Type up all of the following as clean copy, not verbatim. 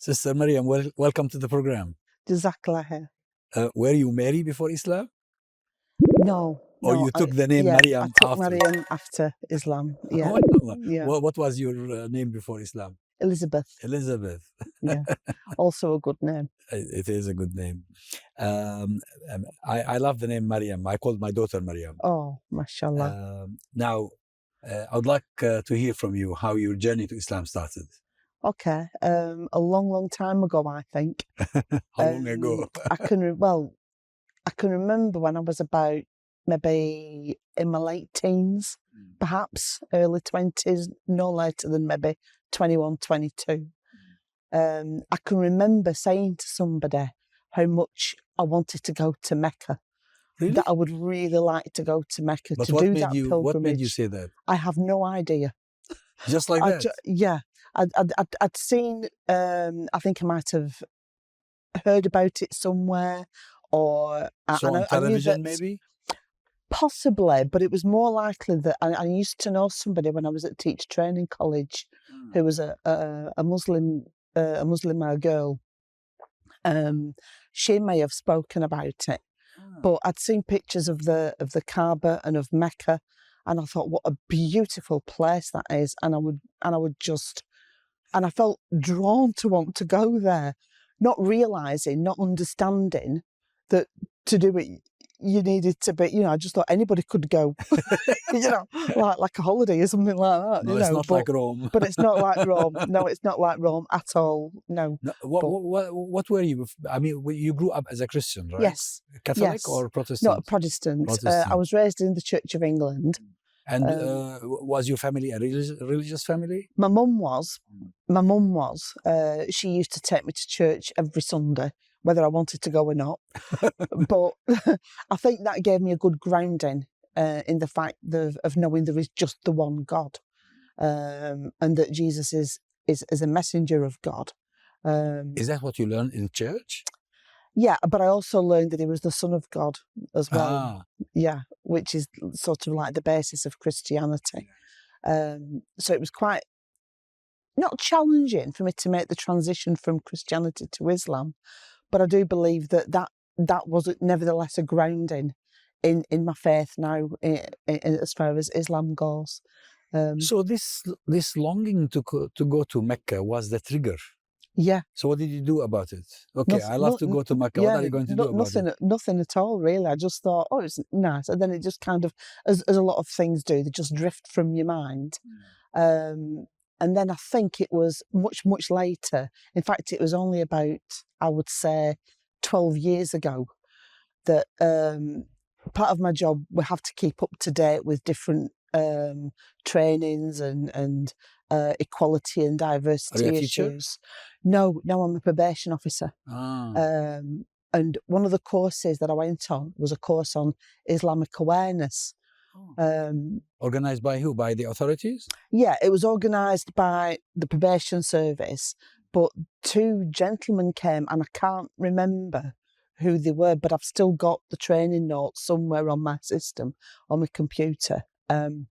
Sister Mariam, welcome to the program. Jazakallah. Were you married before Islam? No. Or you took the name Mariam I took after? Mariam after Islam. Yeah. Yeah. What was your name before Islam? Elizabeth. Elizabeth. Yeah. Also a good name. It is a good name. I love the name Mariam. I called my daughter Mariam. Oh, mashallah. Now, I would like to hear from you how your journey to Islam started. Okay. A long time ago, I think. How long ago? I can remember when I was about maybe in my late teens, perhaps early 20s, no later than maybe 21, 22. I can remember saying to somebody how much I wanted to go to Mecca. Really? That I would really like to go to Mecca to do that pilgrimage. What made you say that? I have no idea. Just like that? Yeah. I'd seen, I think I might have heard about it somewhere, or on television maybe? Possibly, but it was more likely that I used to know somebody when I was at teacher training college who was a Muslim girl. She may have spoken about it, but I'd seen pictures of the Kaaba and of Mecca, and I thought, what a beautiful place that is, and I felt drawn to want to go there, not realising, not understanding that to do it you needed to be, I just thought anybody could go, like a holiday or something like that. No, it's not like Rome. But it's not like Rome. No, it's not like Rome at all. No. What were you? I mean, you grew up as a Christian, right? Yes. Catholic or Protestant? No, Protestant. I was raised in the Church of England. And was your family a religious family? My mum was. My mum was. She used to take me to church every Sunday, whether I wanted to go or not. But I think that gave me a good grounding in the fact of knowing there is just the one God, and that Jesus is a messenger of God. Is that what you learned in church? Yeah, but I also learned that he was the Son of God as well. Yeah, which is sort of like the basis of Christianity. So it was quite not challenging for me to make the transition from Christianity to Islam, but I do believe that was nevertheless a grounding in my faith now, as far as Islam goes. So this longing to go to Mecca was the trigger. Yeah. So what did you do about it? Okay, I love to go to Mecca. What are you going to do about it? Nothing at all, really. I just thought, oh, it's nice. And then it just kind of, as a lot of things do, they just drift from your mind. And then I think it was much later. In fact, it was only about, I would say, 12 years ago that part of my job, we have to keep up to date with different trainings and equality and diversity Are you a issues. No, I'm a probation officer. And one of the courses that I went on was a course on Islamic awareness. Organised by who? By the authorities? Yeah, it was organised by the probation service, but two gentlemen came, and I can't remember who they were, but I've still got the training notes somewhere on my system, on my computer. And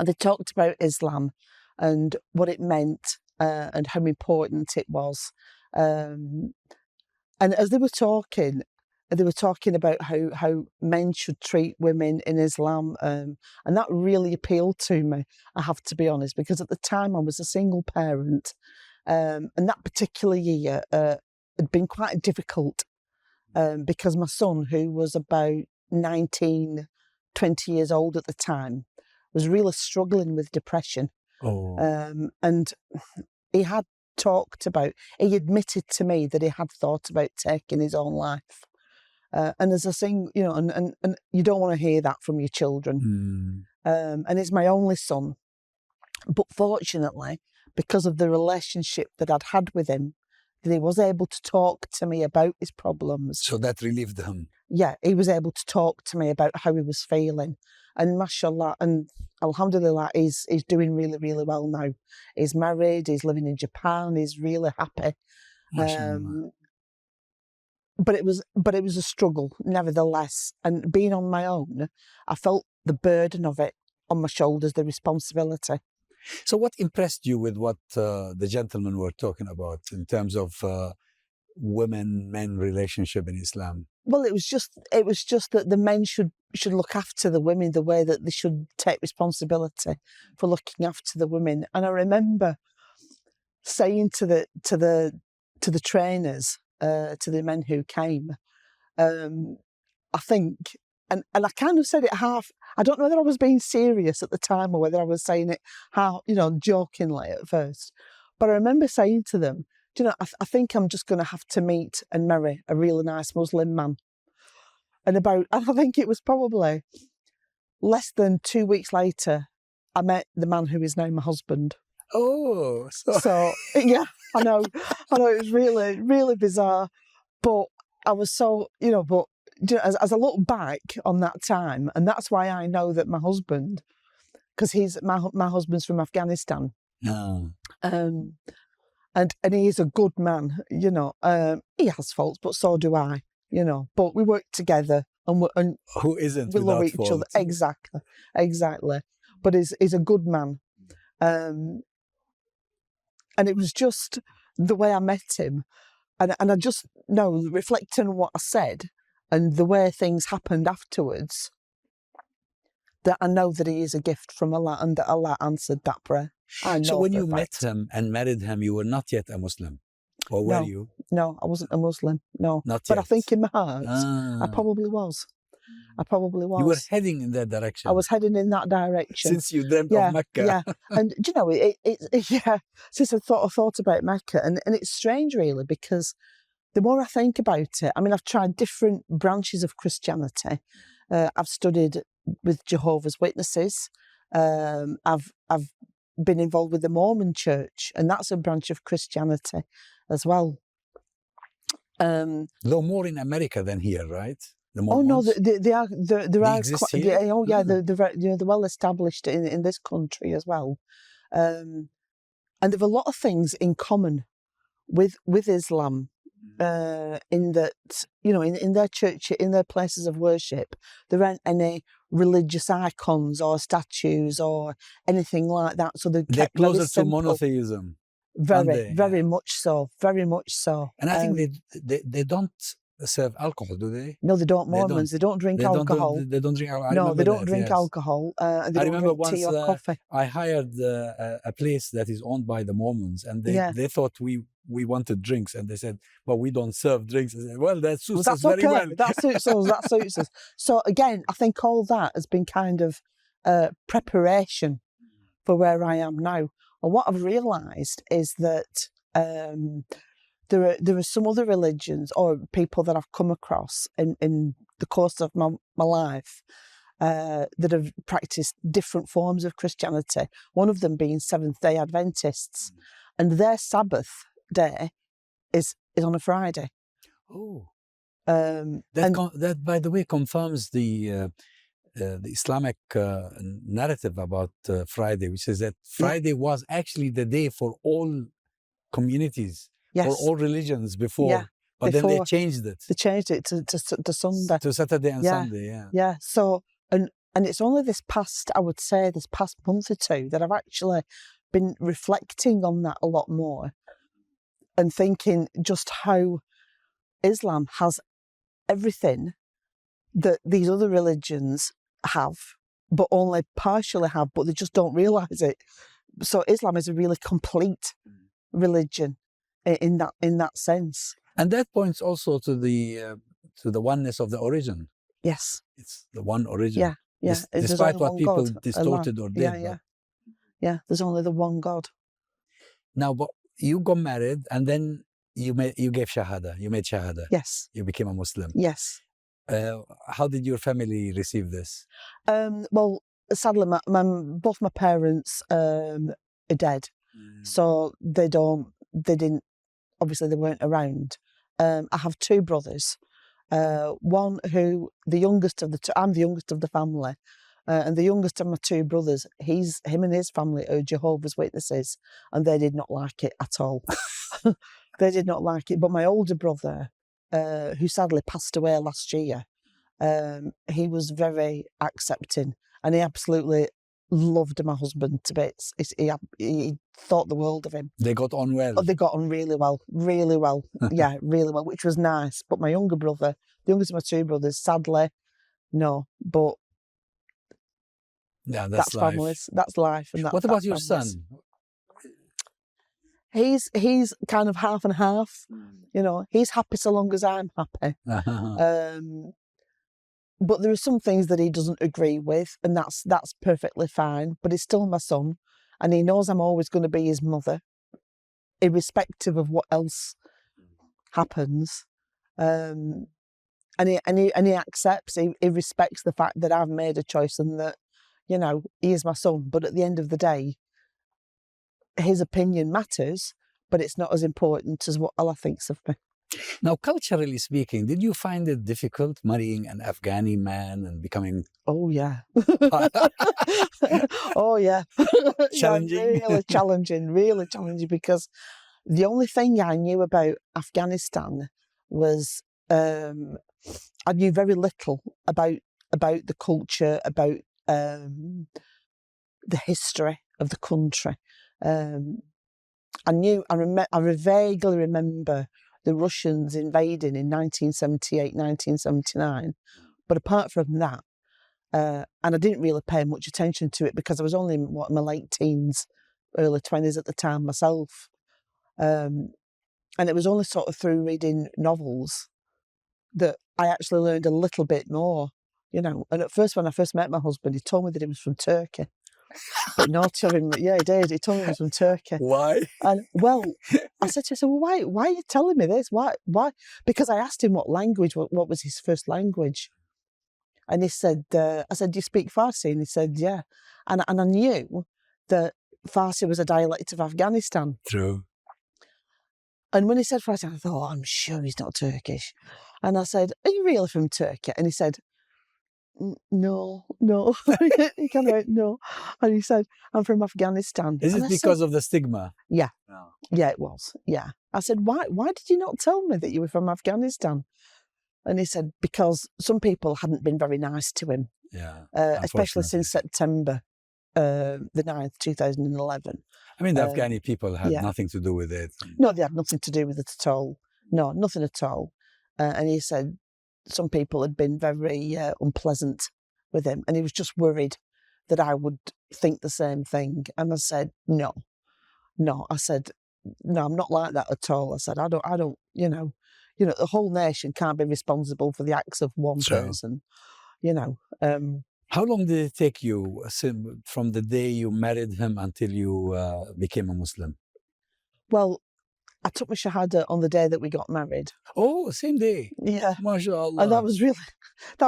they talked about Islam and what it meant and how important it was. And as they were talking about how men should treat women in Islam, and that really appealed to me, I have to be honest, because at the time I was a single parent, and that particular year had been quite difficult because my son, who was about 19, 20 years old at the time, was really struggling with depression. And he admitted to me that he had thought about taking his own life. And as I sing, and you don't want to hear that from your children. And he's my only son. But fortunately, because of the relationship that I'd had with him, that he was able to talk to me about his problems. So that relieved him. Yeah, he was able to talk to me about how he was feeling. And mashallah, and alhamdulillah, he's doing really, really well now. He's married, he's living in Japan, he's really happy. But it was a struggle, nevertheless. And being on my own, I felt the burden of it on my shoulders, the responsibility. So what impressed you with what the gentlemen were talking about in terms of women-men relationship in Islam? Well, it was just that the men should look after the women the way that they should take responsibility for looking after the women. And I remember saying to the trainers, to the men who came, I think, and I kind of said it half. I don't know whether I was being serious at the time or whether I was saying it half, jokingly at first. But I remember saying to them, I think I'm just going to have to meet and marry a really nice Muslim man. And I think it was probably less than 2 weeks later, I met the man who is now my husband. Oh, so yeah, I know it was really, really bizarre, but I was so, but as I look back on that time, and that's why I know that my husband, because my husband's from Afghanistan, and he is a good man, he has faults, but so do I, but we work together and who isn't we love each fault? other. Exactly. But he's a good man. And it was just the way I met him. And I just know, reflecting on what I said and the way things happened afterwards, that I know that he is a gift from Allah and that Allah answered that prayer. So when you met him and married him, you were not yet a Muslim? Or were you? No, I wasn't a Muslim, no. Not but yet. I think in my heart, I probably was. You were heading in that direction. I was heading in that direction. Since you dreamt of Mecca. Yeah, and since I thought about Mecca, and it's strange really, because the more I think about it, I mean, I've tried different branches of Christianity. I've studied with Jehovah's Witnesses. I've been involved with the Mormon Church, and that's a branch of Christianity as well. Though more in America than here, right? Oh no, they are. They exist here? They're well established in this country as well, and they've a lot of things in common with Islam, in that in their church, in their places of worship, there aren't any religious icons or statues or anything like that. So they're closer to monotheism. Very much so. And I think they don't serve alcohol, do they? No, they don't. Mormons, they don't drink alcohol. They don't drink alcohol. No, they don't drink alcohol. They don't remember drink once tea or coffee. I hired a place that is owned by the Mormons, and they thought we wanted drinks, and they said, "Well, we don't serve drinks." I said, "Well, that suits us very well. That suits us. That suits us." So again, I think all that has been kind of preparation for where I am now. And what I've realised is that there are some other religions or people that I've come across in the course of my life that have practiced different forms of Christianity. One of them being Seventh-day Adventists, and their Sabbath day is on a Friday. Oh, that by the way confirms the Islamic narrative about Friday, which is that Friday was actually the day for all communities, for all religions before. But then they changed it. They changed it to Sunday. To Saturday and Sunday, Yeah. So, and it's only this past month or two that I've actually been reflecting on that a lot more and thinking just how Islam has everything that these other religions have, but only partially have, but they just don't realise it. So Islam is a really complete religion in that sense. And that points also to the oneness of the origin. Yes. It's the one origin. Yeah. Despite what people distorted or did. Yeah, there's only the one God. Now, but you got married and then you gave Shahada. You made Shahada. Yes. You became a Muslim. Yes. How did your family receive this? Well, sadly, both my parents are dead. So obviously they weren't around. I have two brothers. One who, the youngest of the two, I'm the youngest of the family. And the youngest of my two brothers, him and his family are Jehovah's Witnesses, and they did not like it at all. They did not like it. But my older brother, who sadly passed away last year, he was very accepting, and he absolutely loved my husband to bits. He thought the world of him. They got on well. Oh, they got on really well. Yeah, really well, which was nice. But my younger brother, the youngest of my two brothers, sadly, no. But yeah, that's life. Families. That's life. And what about your families. son? He's kind of half and half. You know, he's happy so long as I'm happy. But there are some things that he doesn't agree with, and that's perfectly fine. But he's still my son, and he knows I'm always going to be his mother, irrespective of what else happens. And he accepts. He respects the fact that I've made a choice and that, you know, he is my son. But at the end of the day, his opinion matters, but it's not as important as what Allah thinks of me. Now, culturally speaking, did you find it difficult marrying an Afghani man and becoming... Oh, yeah. Oh, yeah. Challenging? Yeah, really challenging, because the only thing I knew about Afghanistan was I knew very little about the culture, about the history of the country. I vaguely remember the Russians invading in 1978, 1979. But apart from that, and I didn't really pay much attention to it because I was only in my late teens, early 20s at the time myself. And it was only sort of through reading novels that I actually learned a little bit more, you know. And at first, when I first met my husband, he told me that he was from Turkey. But naughty of him, yeah, he did. He told me he was from Turkey. Why? And well, I said to him, well, why are you telling me this? Why? Because I asked him what was his first language. And he said, I said, do you speak Farsi? And he said, yeah. And I knew that Farsi was a dialect of Afghanistan. True. And when he said Farsi, I thought, I'm sure he's not Turkish. And I said, are you really from Turkey? And he said, no. He kind of went, no. And he said, I'm from Afghanistan. Is it because of the stigma? Yeah. No. Yeah, it was. Yeah. I said, why did you not tell me that you were from Afghanistan? And he said, because some people hadn't been very nice to him. Yeah. Especially since September the 9th, 2011. I mean, the Afghani people had nothing to do with it. No, they had nothing to do with it at all. No, nothing at all. And he said some people had been very unpleasant with him, and he was just worried that I would think the same thing. And I said, no. I said, no, I'm not like that at all. I said, I don't, you know, the whole nation can't be responsible for the acts of one person, you know. How long did it take you from the day you married him until you became a Muslim? Well, I took my Shahada on the day that we got married. Oh, same day. Yeah. MashaAllah. And that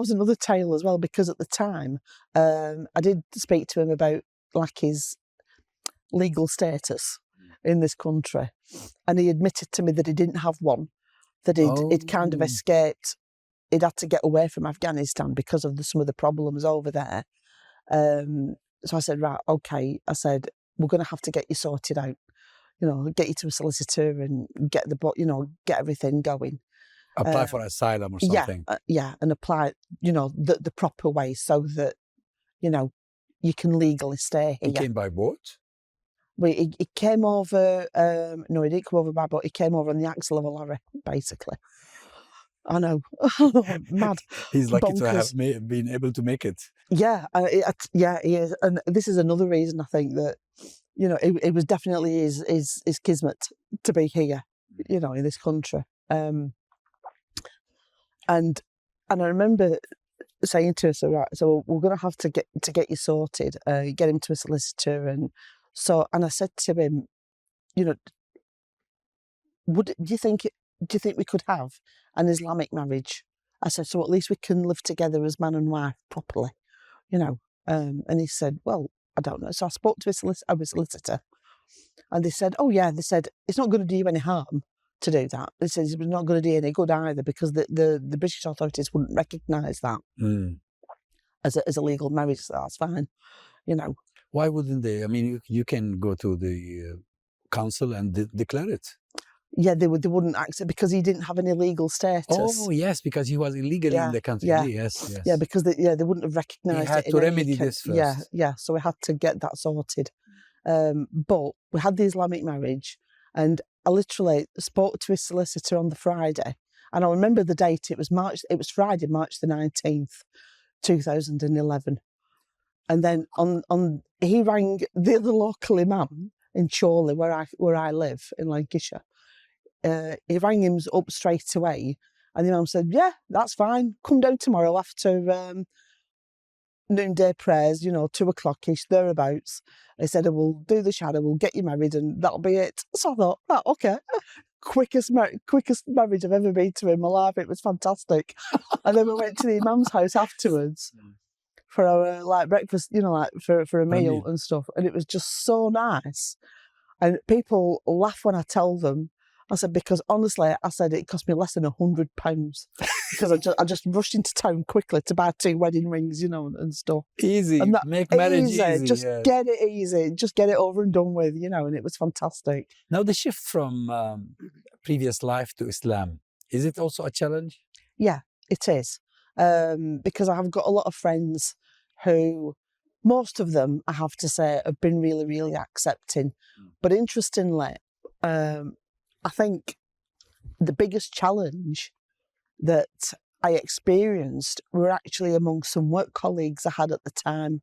was another tale as well, because at the time, I did speak to him about like his legal status in this country. And he admitted to me that he didn't have one, that he'd kind of escaped. He'd had to get away from Afghanistan because of some of the problems over there. So I said, right, okay. I said, we're going to have to get you sorted out. You know, get you to a solicitor and get everything going. Apply for asylum or something. Yeah, and apply, the proper way so that, you can legally stay here. He came by boat? He came over, no, he didn't come over by boat. He came over on the axle of a lorry, basically. I know, mad. He's lucky to have been able to make it. Yeah, he is. And this is another reason I think that, it was definitely his kismet to be here, in this country. And I remember saying to her, so we're going to have to get you sorted, get him to a solicitor. And I said to him, do you think we could have an Islamic marriage? I said, so at least we can live together as man and wife properly, and he said, well, I don't know. So I spoke to a solicitor, and they said, it's not going to do you any harm to do that. They said it's not going to do you any good either, because the British authorities wouldn't recognise that as a legal marriage. So that's fine, Why wouldn't they? I mean, you can go to the council and declare it. Yeah, they wouldn't accept because he didn't have any legal status. Oh yes, because he was illegally in the country. Yeah. Yes. Yeah, because they wouldn't have recognised it. He had to remedy this first. Yeah. So we had to get that sorted. But we had the Islamic marriage, and I literally spoke to his solicitor on the Friday, and I remember the date. It was Friday, March the 19th, 2011. And then he rang the other local imam in Chorley, where I live in Lancashire. He rang him up straight away, and the imam said, "Yeah, that's fine. Come down tomorrow after noonday prayers, 2:00ish, thereabouts." He said, "I will do the shadow, we'll get you married, and that'll be it." So I thought, okay. Quickest marriage I've ever been to in my life. It was fantastic. And then we went to the imam's house afterwards for our breakfast, for a meal and stuff. And it was just so nice. And people laugh when I tell them. I said, because honestly, it cost me less than £100 because I just rushed into town quickly to buy 2 wedding rings, and stuff. Easy, and make marriage easy. Just get it easy, just get it over and done with, and it was fantastic. Now the shift from previous life to Islam, is it also a challenge? Yeah, it is. Because I have got a lot of friends who, most of them, I have to say, have been really, really accepting. But interestingly, I think the biggest challenge that I experienced were actually among some work colleagues I had at the time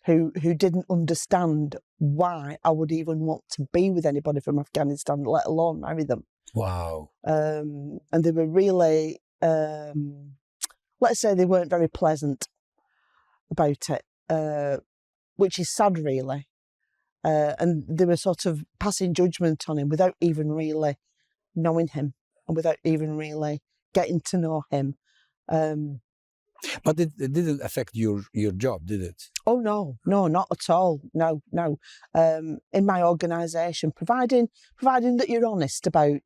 who didn't understand why I would even want to be with anybody from Afghanistan, let alone marry them. Wow. And they were really, let's say they weren't very pleasant about it, which is sad, really. And they were sort of passing judgment on him without even really knowing him and without even really getting to know him. But it didn't affect your job, did it? Oh, no, not at all. No. In my organisation, providing that you're honest about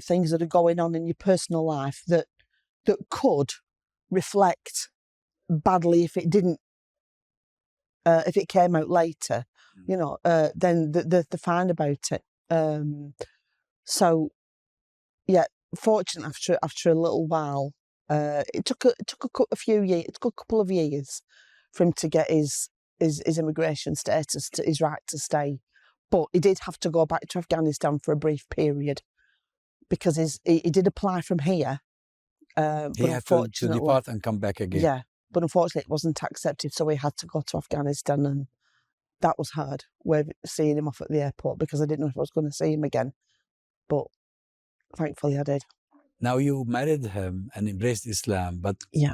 things that are going on in your personal life that could reflect badly if it didn't, if it came out later, then they're fine about it. So, yeah, fortunately, after a little while, it took a few years. It took a couple of years for him to get his immigration status, his right to stay. But he did have to go back to Afghanistan for a brief period because he did apply from here. He had to depart and come back again. Yeah. But unfortunately, it wasn't accepted, so we had to go to Afghanistan, and that was hard. We're seeing him off at the airport because I didn't know if I was going to see him again. But thankfully, I did. Now you married him and embraced Islam, but he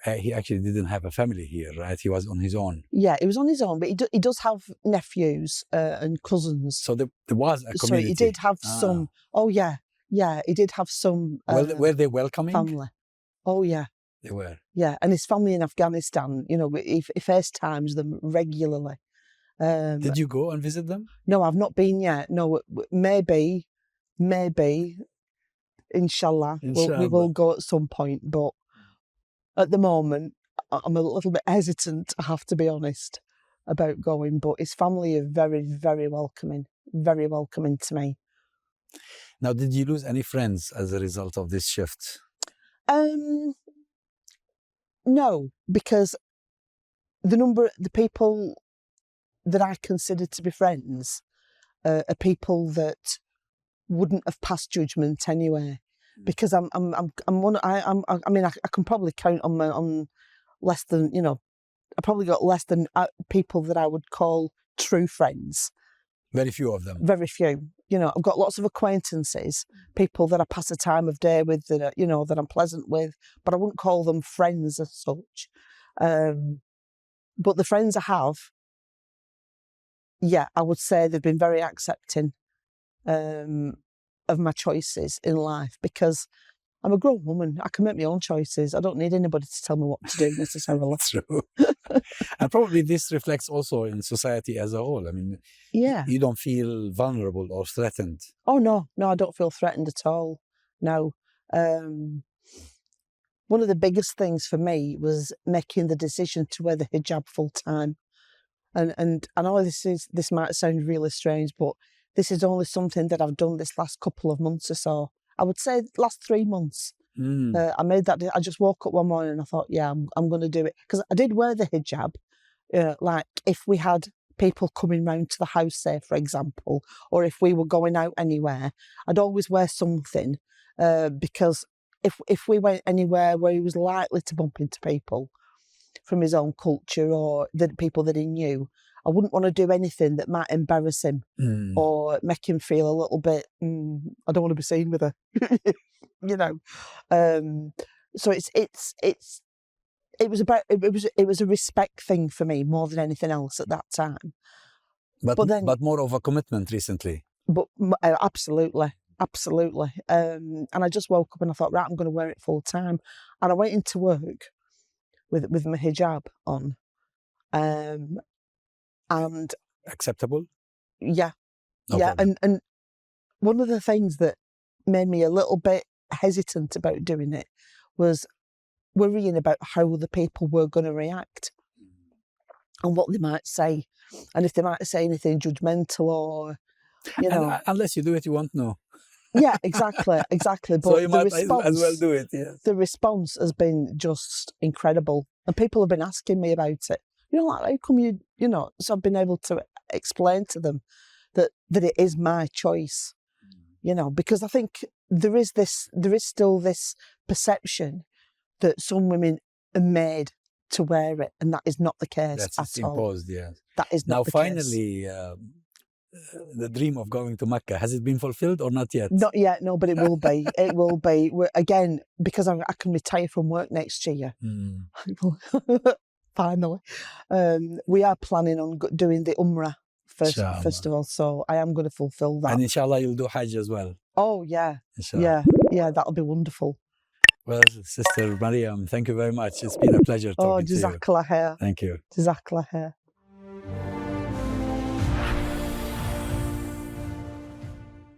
actually didn't have a family here, right? He was on his own. Yeah, he was on his own, but he does have nephews and cousins. So there was a community. So he did have some. Oh yeah, he did have some. Were they welcoming? Family. Oh yeah. They were. Yeah, and his family in Afghanistan, he FaceTimes them regularly. Did you go and visit them? No, I've not been yet. No, maybe, inshallah. We will go at some point. But at the moment, I'm a little bit hesitant, I have to be honest, about going. But his family are very, very welcoming to me. Now, did you lose any friends as a result of this shift? No, because the people that I consider to be friends are people that wouldn't have passed judgment anyway. Because I can probably count on less than, I probably got less than people that I would call true friends. Very few of them. Very few. I've got lots of acquaintances, people that I pass a time of day with, that that I'm pleasant with, but I wouldn't call them friends as such. But the friends I have, I would say they've been very accepting of my choices in life, because I'm a grown woman. I can make my own choices. I don't need anybody to tell me what to do necessarily. That's true. And probably this reflects also in society as a whole. I mean, you don't feel vulnerable or threatened. Oh, no, I don't feel threatened at all. No. One of the biggest things for me was making the decision to wear the hijab full time. And I know this might sound really strange, but this is only something that I've done this last couple of months or so. I would say last 3 months. I made that. I just woke up one morning and I thought, yeah, I'm going to do it. Because I did wear the hijab. Like if we had people coming round to the house, say, for example, or if we were going out anywhere, I'd always wear something because if we went anywhere where he was likely to bump into people from his own culture or the people that he knew, I wouldn't want to do anything that might embarrass him or make him feel a little bit, I don't want to be seen with her, you know. So it was a respect thing for me more than anything else at that time. But more of a commitment recently. But absolutely. And I just woke up and I thought, right, I'm going to wear it full time. And I went into work with my hijab on. And acceptable? Yeah. No yeah. problem. And one of the things that made me a little bit hesitant about doing it was worrying about how other people were going to react and what they might say, and if they might say anything judgmental or, you know. And unless you do it, you won't know. Yeah, exactly. But so you the might response, as well do it. Yes. The response has been just incredible, and people have been asking me about it. You know, like, how come you know? So I've been able to explain to them that it is my choice. You know, because I think there is still this perception that some women are made to wear it, and that is not the case at all. Imposed, yes. That is not the case. Now, finally, the dream of going to Mecca, has it been fulfilled or not yet? Not yet, no, but it will be. It will be. Again, because I can retire from work next year. Finally. We are planning on doing the Umrah first of all, so I am going to fulfill that. And inshallah, you'll do Hajj as well. Oh, yeah. Inshallah. Yeah, that'll be wonderful. Well, Sister Mariam, thank you very much. It's been a pleasure talking to you. Jazakallah khair. Thank you. Jazakallah khair.